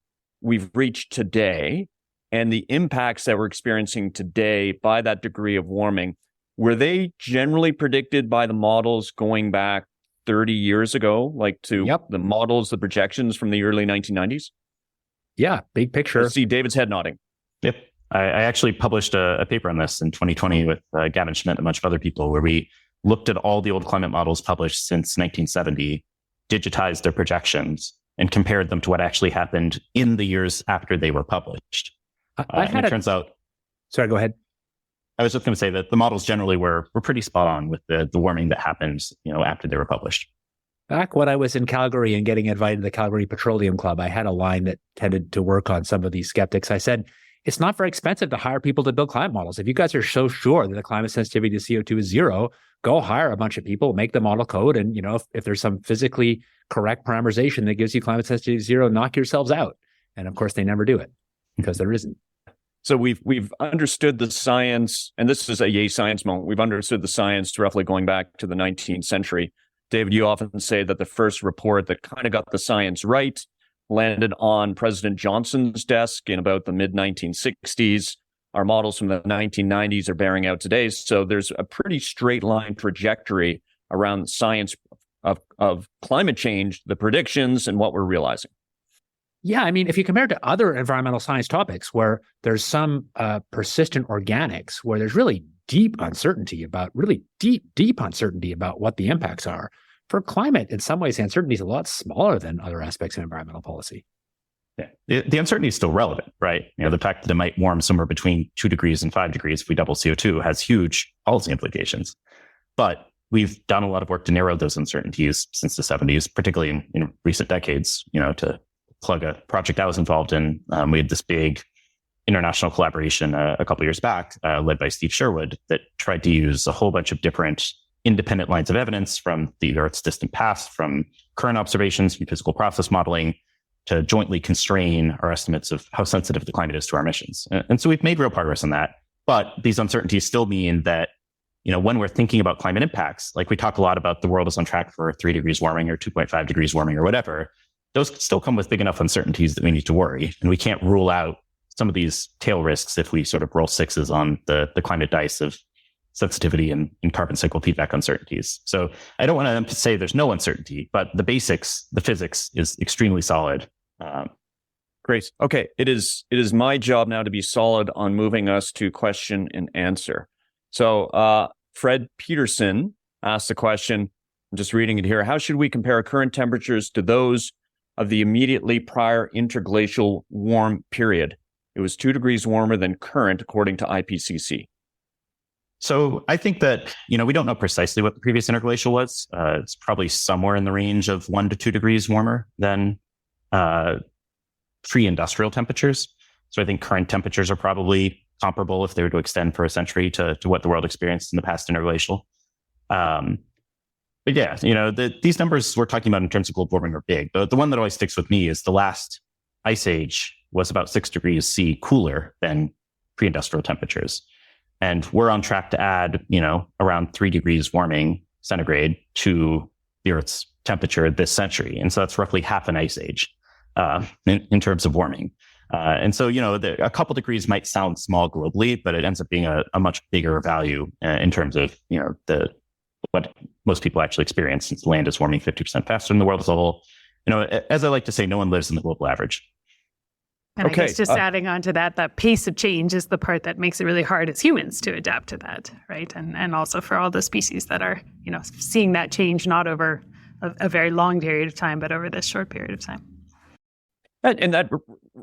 we've reached today and the impacts that we're experiencing today by that degree of warming, were they generally predicted by the models going back 30 years ago, like to the models, the projections from the early 1990s? Yeah, big picture. I see David's head nodding. Yep. I actually published a paper on this in 2020 with Gavin Schmidt and a bunch of other people, where we looked at all the old climate models published since 1970, digitized their projections, and compared them to what actually happened in the years after they were published. And it turns out... Sorry, go ahead. I was just going to say that the models generally were pretty spot on with the warming that happens, after they were published. Back when I was in Calgary and getting invited to the Calgary Petroleum Club, I had a line that tended to work on some of these skeptics. I said, it's not very expensive to hire people to build climate models. If you guys are so sure that the climate sensitivity to CO2 is zero, go hire a bunch of people, make the model code. And, if there's some physically correct parameterization that gives you climate sensitivity zero, knock yourselves out. And of course, they never do it because there isn't. So we've understood the science, and this is a yay science moment. We've understood the science roughly going back to the 19th century. David, you often say that the first report that kind of got the science right landed on President Johnson's desk in about the mid-1960s. Our models from the 1990s are bearing out today. So there's a pretty straight line trajectory around the science of climate change, the predictions, and what we're realizing. Yeah, I mean, if you compare it to other environmental science topics where there's some persistent organics, where there's really deep uncertainty about what the impacts are. For climate, in some ways, the uncertainty is a lot smaller than other aspects of environmental policy. Yeah. The uncertainty is still relevant, right? The fact that it might warm somewhere between 2 degrees and 5 degrees if we double CO2 has huge policy implications. But we've done a lot of work to narrow those uncertainties since the 70s, particularly in recent decades. To plug a project I was involved in, we had this big international collaboration a couple of years back, led by Steve Sherwood, that tried to use a whole bunch of different independent lines of evidence from the Earth's distant past, from current observations, from physical process modeling, to jointly constrain our estimates of how sensitive the climate is to our emissions. And so we've made real progress on that. But these uncertainties still mean that, when we're thinking about climate impacts, like we talk a lot about the world is on track for 3 degrees warming or 2.5 degrees warming or whatever, those still come with big enough uncertainties that we need to worry. And we can't rule out some of these tail risks if we sort of roll sixes on the climate dice of sensitivity and carbon cycle feedback uncertainties. So I don't want to say there's no uncertainty, but the basics, the physics is extremely solid. Great. Okay. It is my job now to be solid on moving us to question and answer. So Fred Peterson asked the question, I'm just reading it here. How should we compare current temperatures to those of the immediately prior interglacial warm period? It was 2 degrees warmer than current, according to IPCC. So I think that, we don't know precisely what the previous interglacial was. It's probably somewhere in the range of 1 to 2 degrees warmer than pre-industrial temperatures. So I think current temperatures are probably comparable if they were to extend for a century to what the world experienced in the past interglacial. But yeah, these numbers we're talking about in terms of global warming are big. The one that always sticks with me is the last ice age was about 6 degrees C cooler than pre-industrial temperatures. And we're on track to add, around 3 degrees warming centigrade to the Earth's temperature this century. And so that's roughly half an ice age in terms of warming. And so, a couple degrees might sound small globally, but it ends up being a much bigger value in terms of, what most people actually experience, since the land is warming 50% faster than the world as a whole. As I like to say, no one lives in the global average. And I guess just adding on to that pace of change is the part that makes it really hard as humans to adapt to that, right? And also for all the species that are, seeing that change not over a very long period of time, but over this short period of time. And that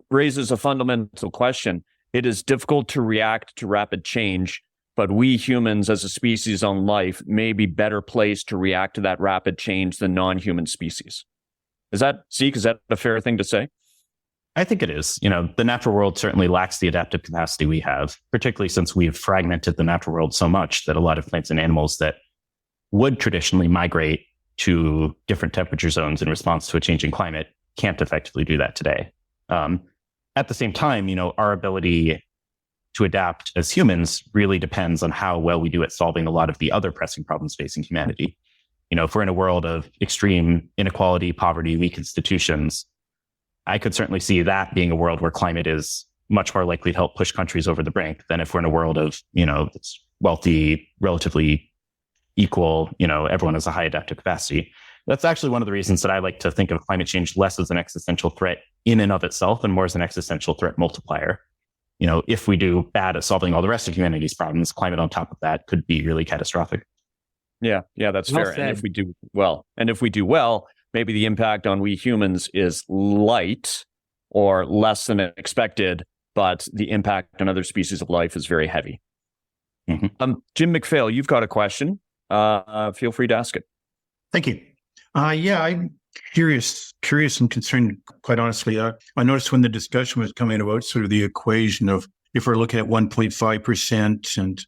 raises a fundamental question. It is difficult to react to rapid change, but we humans as a species on life may be better placed to react to that rapid change than non-human species. Zeke, is that a fair thing to say? I think it is. The natural world certainly lacks the adaptive capacity we have, particularly since we've fragmented the natural world so much that a lot of plants and animals that would traditionally migrate to different temperature zones in response to a changing climate can't effectively do that today. At the same time, our ability to adapt as humans really depends on how well we do at solving a lot of the other pressing problems facing humanity. If we're in a world of extreme inequality, poverty, weak institutions, I could certainly see that being a world where climate is much more likely to help push countries over the brink than if we're in a world of, it's wealthy, relatively equal, everyone has a high adaptive capacity. That's actually one of the reasons that I like to think of climate change less as an existential threat in and of itself and more as an existential threat multiplier. If we do bad at solving all the rest of humanity's problems, climate on top of that could be really catastrophic. Yeah, that's fair. And if we do well, maybe the impact on we humans is light or less than expected, but the impact on other species of life is very heavy. Mm-hmm. Jim McPhail, you've got a question. Feel free to ask it. Thank you. I'm curious and concerned, quite honestly. I noticed when the discussion was coming about sort of the equation of if we're looking at 1.5% and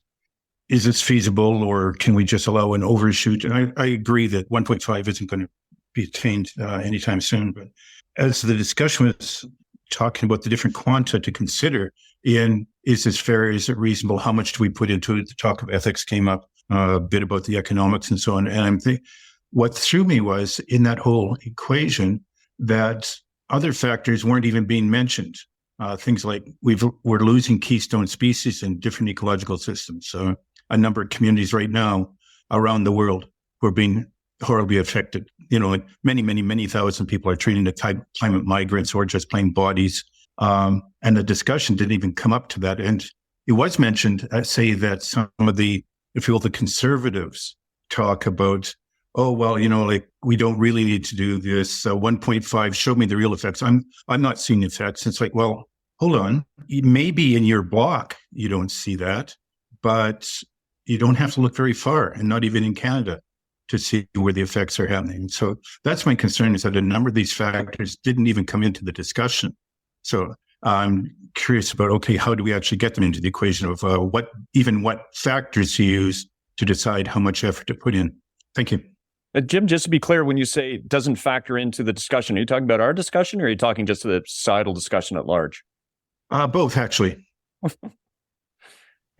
is this feasible or can we just allow an overshoot? And I agree that 1.5 isn't going to be attained anytime soon. But as the discussion was talking about the different quanta to consider, is this fair? Is it reasonable? How much do we put into it? The talk of ethics came up, a bit about the economics and so on. And I'm thinking, what threw me was in that whole equation that other factors weren't even being mentioned. Things like we're losing keystone species in different ecological systems. So a number of communities right now around the world who are being horribly affected. Many thousand people are treating the climate migrants or just plain bodies. And the discussion didn't even come up to that. And it was mentioned, say that some of the, if you will, the conservatives talk about, we don't really need to do this. 1.5, show me the real effects. I'm not seeing effects. It's like, well, hold on. Maybe in your block, you don't see that, but you don't have to look very far, and not even in Canada, to see where the effects are happening. So that's my concern, is that a number of these factors didn't even come into the discussion. So I'm curious about, how do we actually get them into the equation of what factors to use to decide how much effort to put in? Thank you. Jim, just to be clear, when you say it doesn't factor into the discussion, are you talking about our discussion or are you talking just to the societal discussion at large? Both, actually.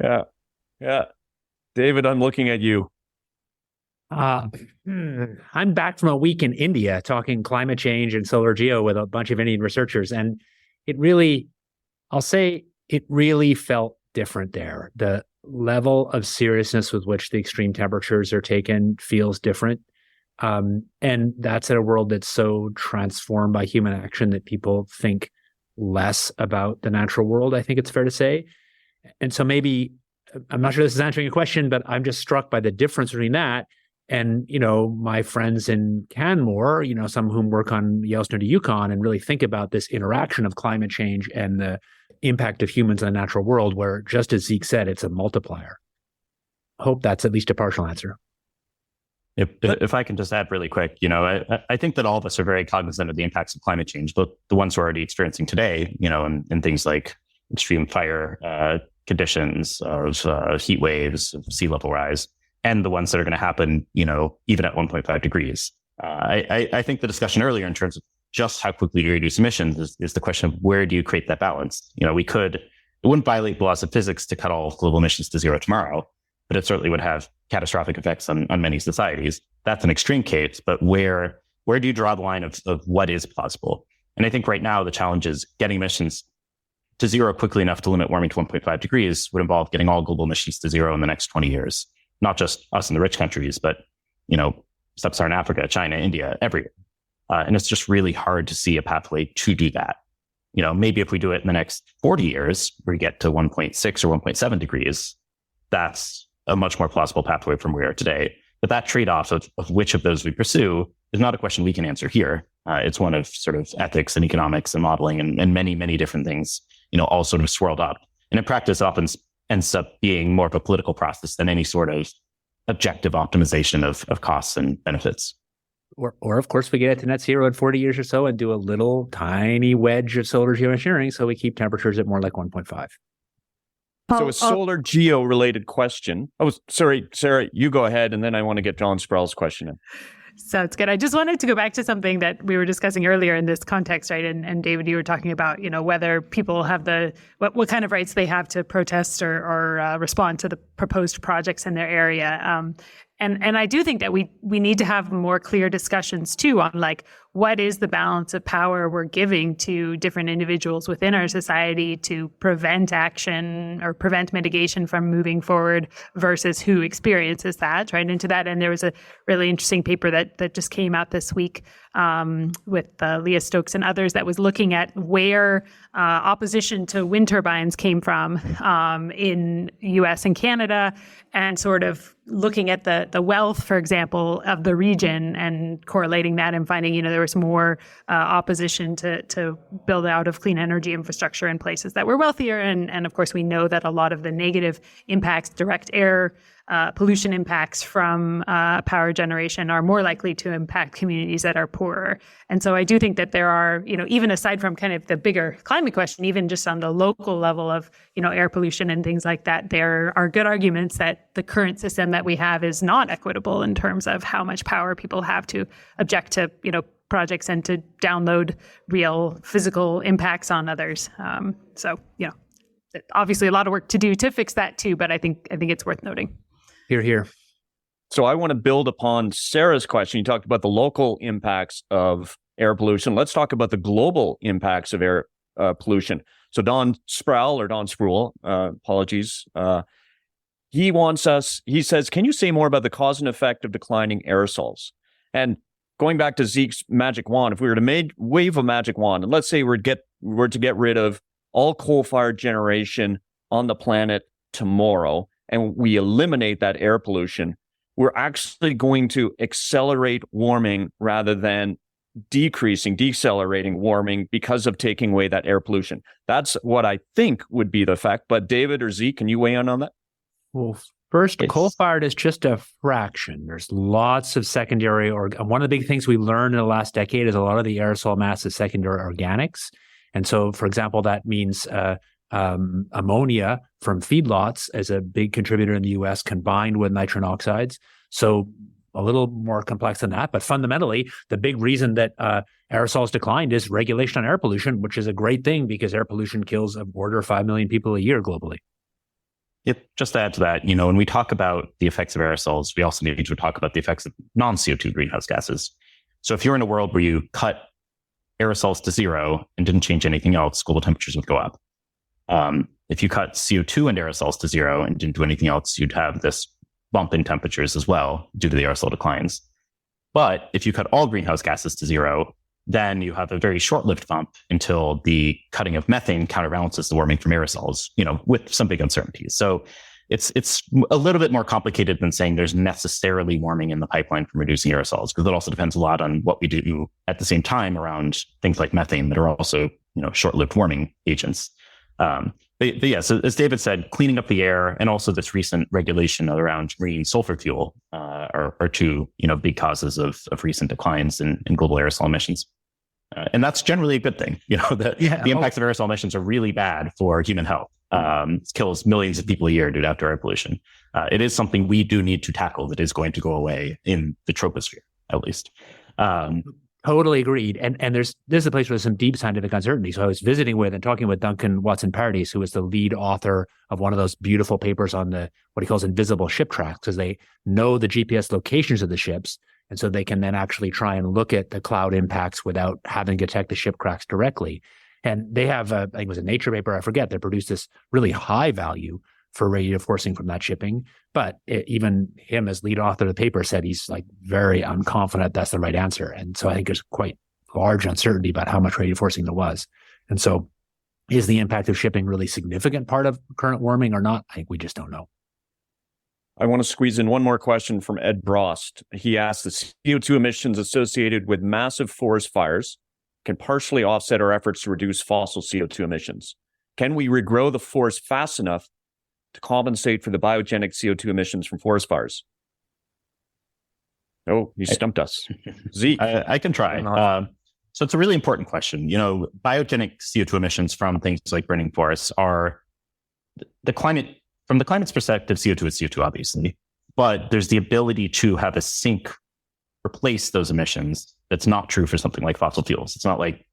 Yeah. David, I'm looking at you. I'm back from a week in India talking climate change and solar geo with a bunch of Indian researchers. And it really felt different there. The level of seriousness with which the extreme temperatures are taken feels different. And that's in a world that's so transformed by human action that people think less about the natural world, I think it's fair to say. And so maybe, I'm not sure this is answering your question, but I'm just struck by the difference between that and, my friends in Canmore, some of whom work on Yellowstone to Yukon and really think about this interaction of climate change and the impact of humans on the natural world, where, just as Zeke said, it's a multiplier. hope that's at least a partial answer. If I can just add really quick, I think that all of us are very cognizant of the impacts of climate change, both the ones we're already experiencing today, and things like extreme fire conditions, of heat waves, of sea level rise, and the ones that are going to happen, even at 1.5 degrees. I think the discussion earlier in terms of just how quickly you reduce emissions is the question of where do you create that balance? It wouldn't violate the laws of physics to cut all global emissions to zero tomorrow, but it certainly would have catastrophic effects on many societies. That's an extreme case, but where do you draw the line of what is plausible? And I think right now the challenge is getting emissions to zero quickly enough to limit warming to 1.5 degrees would involve getting all global emissions to zero in the next 20 years. Not just us in the rich countries, but, sub-Saharan Africa, China, India, everywhere. And it's just really hard to see a pathway to do that. Maybe if we do it in the next 40 years, we get to 1.6 or 1.7 degrees, that's a much more plausible pathway from where we are today. But that trade-off of which of those we pursue is not a question we can answer here. It's one of sort of ethics and economics and modeling and many, many different things, all sort of swirled up. And in practice, often ends up being more of a political process than any sort of objective optimization of costs and benefits. Or of course, we get it to net zero in 40 years or so and do a little tiny wedge of solar geoengineering so we keep temperatures at more like 1.5. So a solar geo-related question. Oh, sorry, Sarah, you go ahead, and then I want to get John Sproul's question in. Sounds good. I just wanted to go back to something that we were discussing earlier in this context, right? And David, you were talking about, whether people have what kind of rights they have to protest or respond to the proposed projects in their area. And I do think that we need to have more clear discussions too on what is the balance of power we're giving to different individuals within our society to prevent action or prevent mitigation from moving forward versus who experiences that, right? And to that end, there was a really interesting paper that just came out this week with Leah Stokes and others that was looking at where opposition to wind turbines came from in US and Canada, and sort of looking at the wealth, for example, of the region and correlating that and finding, there was more opposition to build out of clean energy infrastructure in places that were wealthier. And of course, we know that a lot of the negative impacts, direct air pollution impacts from power generation are more likely to impact communities that are poorer. And so I do think that there are, even aside from kind of the bigger climate question, even just on the local level of, air pollution and things like that, there are good arguments that the current system that we have is not equitable in terms of how much power people have to object to, projects and to download real physical impacts on others. Obviously a lot of work to do to fix that too, but I think it's worth noting. Hear, hear. So I want to build upon Sarah's question. You talked about the local impacts of air pollution. Let's talk about the global impacts of air pollution. So Don Sproul, apologies. He says, can you say more about the cause and effect of declining aerosols? And going back to Zeke's magic wand, if we were to wave a magic wand, and let's say we're to get rid of all coal-fired generation on the planet tomorrow, and we eliminate that air pollution, we're actually going to accelerate warming rather than decelerating warming because of taking away that air pollution. That's what I think would be the effect. But David or Zeke, can you weigh in on that? Well, first, coal-fired is just a fraction. There's lots of secondary, one of the big things we learned in the last decade is a lot of the aerosol mass is secondary organics. And so, for example, that means ammonia from feedlots as a big contributor in the US combined with nitrogen oxides. So a little more complex than that. But fundamentally, the big reason that aerosols declined is regulation on air pollution, which is a great thing because air pollution kills an order of 5 million people a year globally. Yep. Just to add to that, when we talk about the effects of aerosols, we also need to talk about the effects of non-CO2 greenhouse gases. So if you're in a world where you cut aerosols to zero and didn't change anything else, global temperatures would go up. If you cut CO2 and aerosols to zero and didn't do anything else, you'd have this bump in temperatures as well due to the aerosol declines. But if you cut all greenhouse gases to zero, then you have a very short-lived bump until the cutting of methane counterbalances the warming from aerosols, with some big uncertainties. So it's a little bit more complicated than saying there's necessarily warming in the pipeline from reducing aerosols, because it also depends a lot on what we do at the same time around things like methane that are also, short-lived warming agents. But yeah, so as David said, cleaning up the air and also this recent regulation around marine sulfur fuel are two, big causes of recent declines in global aerosol emissions. And that's generally a good thing. The impacts of aerosol emissions are really bad for human health. It kills millions of people a year due to outdoor air pollution. It is something we do need to tackle that is going to go away in the troposphere, at least. Totally agreed. And this is a place where there's some deep scientific uncertainty. So I was visiting with and talking with Duncan Watson-Paradis, who is the lead author of one of those beautiful papers on what he calls invisible ship tracks, because they know the GPS locations of the ships. And so they can then actually try and look at the cloud impacts without having to detect the ship cracks directly. And they have, I think it was a Nature paper, I forget, that produced this really high value for radiative forcing from that shipping. But even him as lead author of the paper said he's like very unconfident that's the right answer. And so I think there's quite large uncertainty about how much radiative forcing there was. And so is the impact of shipping really significant part of current warming or not? I think we just don't know. I want to squeeze in one more question from Ed Brost. He asked, the CO2 emissions associated with massive forest fires can partially offset our efforts to reduce fossil CO2 emissions. Can we regrow the forest fast enough to compensate for the biogenic CO2 emissions from forest fires? Oh, you stumped us. Zeke. I can try. So it's a really important question. Biogenic CO2 emissions from things like burning forests are the climate. From the climate's perspective, CO2 is CO2, obviously, but there's the ability to have a sink replace those emissions. That's not true for something like fossil fuels. It's not like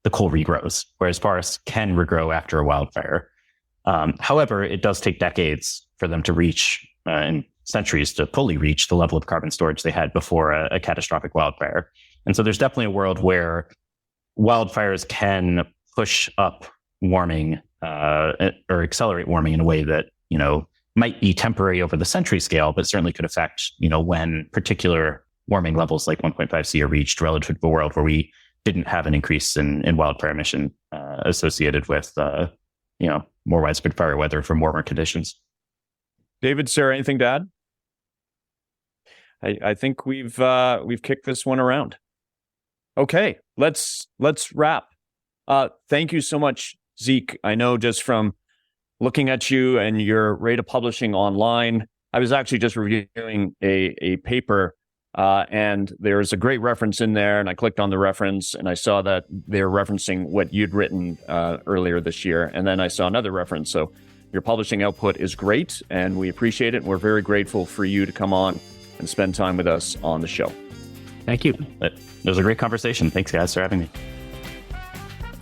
the coal regrows, whereas forests can regrow after a wildfire. However, it does take decades for them to reach, and centuries to fully reach the level of carbon storage they had before a catastrophic wildfire. And so there's definitely a world where wildfires can push up warming or accelerate warming in a way that might be temporary over the century scale, but certainly could affect, when particular warming levels like 1.5 C are reached relative to a world where we didn't have an increase in wildfire emission associated with, more widespread fire weather from warmer conditions. David, Sarah, anything to add? I think we've kicked this one around. Okay, let's wrap. Thank you so much, Zeke. I know just from looking at you and your rate of publishing online, I was actually just reviewing a paper and there's a great reference in there, and I clicked on the reference and I saw that they're referencing what you'd written earlier this year. And then I saw another reference. So your publishing output is great and we appreciate it. And we're very grateful for you to come on and spend time with us on the show. Thank you. It was a great conversation. Thanks, guys, for having me.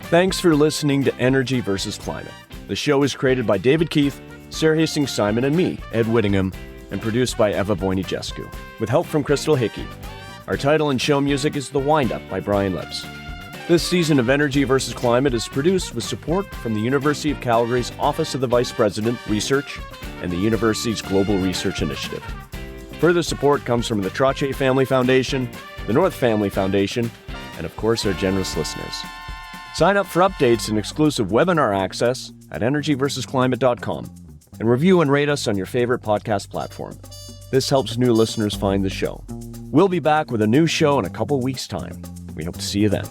Thanks for listening to Energy versus Climate. The show is created by David Keith, Sarah Hastings-Simon, and me, Ed Whittingham, and produced by Eva Voinigescu, with help from Crystal Hickey. Our title and show music is The Wind Up by Brian Lips. This season of Energy versus Climate is produced with support from the University of Calgary's Office of the Vice President, Research, and the university's Global Research Initiative. Further support comes from the Trache Family Foundation, the North Family Foundation, and of course our generous listeners. Sign up for updates and exclusive webinar access at energyversusclimate.com and review and rate us on your favorite podcast platform. This helps new listeners find the show. We'll be back with a new show in a couple weeks' time. We hope to see you then.